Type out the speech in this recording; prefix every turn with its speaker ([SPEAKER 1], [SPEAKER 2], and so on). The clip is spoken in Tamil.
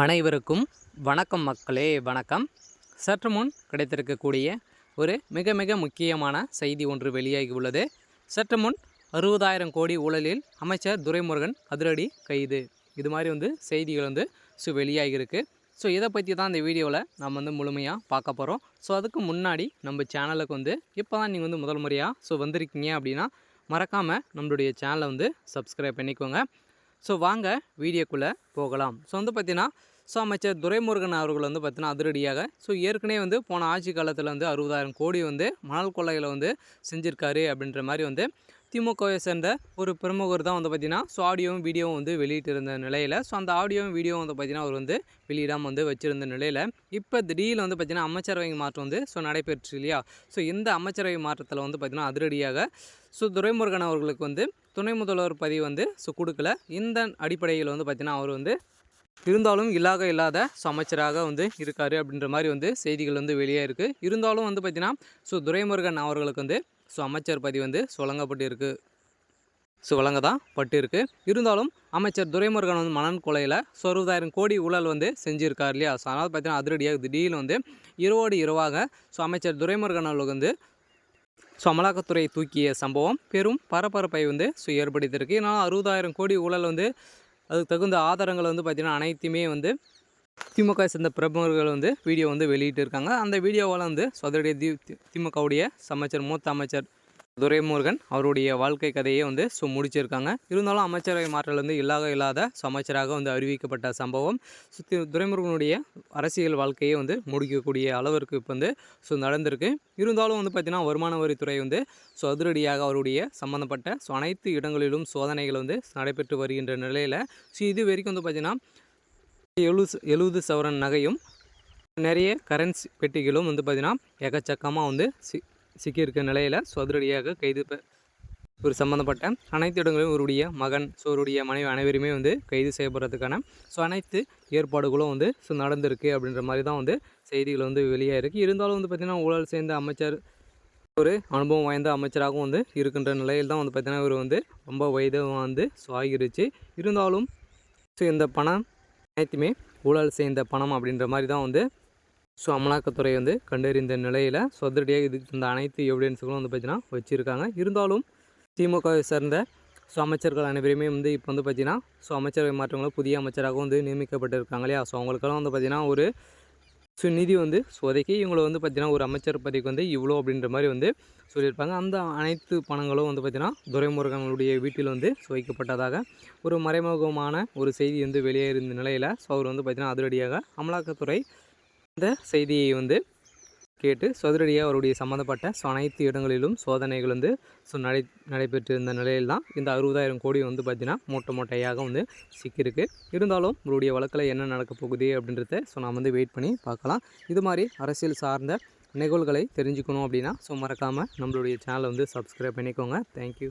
[SPEAKER 1] அனைவருக்கும் வணக்கம் மக்களே, வணக்கம். சற்று முன் கிடைத்திருக்கக்கூடிய ஒரு மிக மிக முக்கியமான செய்தி ஒன்று வெளியாகி உள்ளது. சற்று முன் 60,000 கோடி ஊழலில் அமைச்சர் துரைமுருகன் அதிரடி கைது. இது மாதிரி செய்திகள் வெளியாகிருக்கு. இதை பற்றி தான் இந்த வீடியோவில் நம்ம முழுமையாக பார்க்க போகிறோம். அதுக்கு முன்னாடி நம்ம சேனலுக்கு இப்போ தான் நீங்கள் முதல் முறையாக வந்திருக்கீங்க அப்படின்னா மறக்காமல் நம்மளுடைய சேனலை சப்ஸ்கிரைப் பண்ணிக்கோங்க. வாங்க வீடியோக்குள்ளே போகலாம். பார்த்தீங்கன்னா அமைச்சர் துரைமுருகன் அவர்கள் பார்த்தீங்கன்னா அதிரடியாக ஏற்கனவே போன ஆட்சி காலத்தில் 60,000 கோடி மணல் கொள்ளையில் செஞ்சுருக்காரு அப்படின்ற மாதிரி திமுகவை சேர்ந்த ஒரு பிரமுகர் தான் பார்த்திங்கன்னா ஆடியோவும் வீடியோவும் வெளியிட்டிருந்த நிலையில் அந்த ஆடியோவும் வீடியோவும் பார்த்திங்கன்னா அவர் வெளியிடாமல் வச்சுருந்த நிலையில் இப்போ திடீர்னு பார்த்திங்கன்னா அமைச்சரவை மாற்றம் நடைபெற்று இல்லையா. இந்த அமைச்சரவை மாற்றத்தில் பார்த்திங்கன்னா அதிரடியாக துரைமுருகன் அவர்களுக்கு துணை முதல்வர் பதவி கொடுக்கல. இந்த அடிப்படையில் பார்த்திங்கன்னா அவர் இருந்தாலும் இல்லாத அமைச்சராக இருக்கார் அப்படின்ற மாதிரி செய்திகள் வெளியே இருக்குது. இருந்தாலும் பார்த்திங்கன்னா துரைமுருகன் அவர்களுக்கு அமைச்சர் பதவி வழங்கப்பட்டிருக்கு வழங்கதான் பட்டிருக்கு. இருந்தாலும் அமைச்சர் துரைமுருகன் மணல் கொலையில் 60,000 கோடி ஊழல் செஞ்சுருக்கார் இல்லையா. அதனால் பார்த்திங்கன்னா அதிரடியாக திடீர்னு இரவோடு இரவாக அமைச்சர் துரைமுருகன் அவர்களுக்கு அமலாக்கத்துறை தூக்கிய சம்பவம் பெரும் பரபரப்பை ஏற்படுத்தியிருக்கு. ஏன்னா 60,000 கோடி ஊழல் அதுக்கு தகுந்த ஆதாரங்கள் பார்த்திங்கன்னா அனைத்துமே திமுக சேர்ந்த பிரமுகர்கள் வீடியோ வெளியிட்டு இருக்காங்க. அந்த வீடியோவால் சதுரடி திமுகவுடைய மூத்த அமைச்சர் துரைமுருகன் அவருடைய வாழ்க்கை கதையை முடிச்சிருக்காங்க. இருந்தாலும் அமைச்சரவை மாற்றல் இல்லாத அமைச்சராக அறிவிக்கப்பட்ட சம்பவம் துரைமுருகனுடைய அரசியல் வாழ்க்கையை முடிக்கக்கூடிய அளவிற்கு இப்போ நடந்திருக்கு. இருந்தாலும் பார்த்திங்கன்னா வருமான வரித்துறை அதிரடியாக அவருடைய சம்மந்தப்பட்ட அனைத்து இடங்களிலும் சோதனைகள் நடைபெற்று வருகின்ற நிலையில் இது வரைக்கும் பார்த்திங்கன்னா 70 சவரன் நகையும் நிறைய கரன்சி பெட்டிகளும் பார்த்திங்கன்னா எக்கச்சக்கமாக சிக்கியிருக்க நிலையில் அதிரடியாக கைது ஒரு சம்மந்தப்பட்ட அனைத்து இடங்களிலும் இவருடைய மகன் இவருடைய மனைவி அனைவருமே கைது செய்யப்படுறதுக்கான அனைத்து ஏற்பாடுகளும் நடந்திருக்கு அப்படின்ற மாதிரி தான் செய்திகள் வெளியாக இருக்குது. இருந்தாலும் பார்த்திங்கன்னா ஊழல் சேர்ந்த அமைச்சர் ஒரு அனுபவம் வாய்ந்த அமைச்சராகவும் இருக்கின்ற நிலையில் தான் பார்த்திங்கன்னா இவர் ரொம்ப வயது ஆகிருச்சு. இருந்தாலும் இந்த பணம் அனைத்துமே ஊழல் சேர்ந்த பணம் அப்படின்ற மாதிரி தான் அமலாக்கத்துறை கண்டறிந்த நிலையில் அதிரடியாக இதுக்கு இந்த அனைத்து எவிடன்ஸுகளும் பார்த்திங்கன்னா வச்சுருக்காங்க. இருந்தாலும் திமுகவை சேர்ந்த அமைச்சர்கள் அனைவருமே இப்போ பார்த்திங்கன்னா அமைச்சரவை மாற்றங்களும் புதிய அமைச்சராகவும் நியமிக்கப்பட்டிருக்காங்க இல்லையா. அவங்களுக்கெல்லாம் பார்த்திங்கன்னா ஒரு நிதி ஒதுக்கி இவங்களை பார்த்திங்கன்னா ஒரு அமைச்சர் பதவிக்கு இவ்வளோ அப்படின்ற மாதிரி சொல்லியிருப்பாங்க. அந்த அனைத்து பணங்களும் பார்த்திங்கன்னா துரைமுருகனுடைய வீட்டில் வைக்கப்பட்டதாக ஒரு மறைமுகமான ஒரு செய்தி வெளியேறிந்த நிலையில் அவர் பார்த்திங்கன்னா அதிரடியாக அமலாக்கத்துறை இந்த செய்தியை கேட்டு அதிரடியாக அவருடைய சம்மந்தப்பட்ட அனைத்து இடங்களிலும் சோதனைகள் நடைபெற்றிருந்த நிலையில் தான் இந்த 60,000 கோடி பார்த்திங்கன்னா மூட்டையாக சிக்கியிருக்கு. இருந்தாலும் உங்களுடைய வழக்கில் என்ன நடக்க போகுது அப்படின்றத நாம் வெயிட் பண்ணி பார்க்கலாம். இது மாதிரி அரசியல் சார்ந்த நிகழ்வுகளை தெரிஞ்சுக்கணும் அப்படின்னா மறக்காமல் நம்மளுடைய சேனலை சப்ஸ்கிரைப் பண்ணிக்கோங்க. தேங்க்யூ.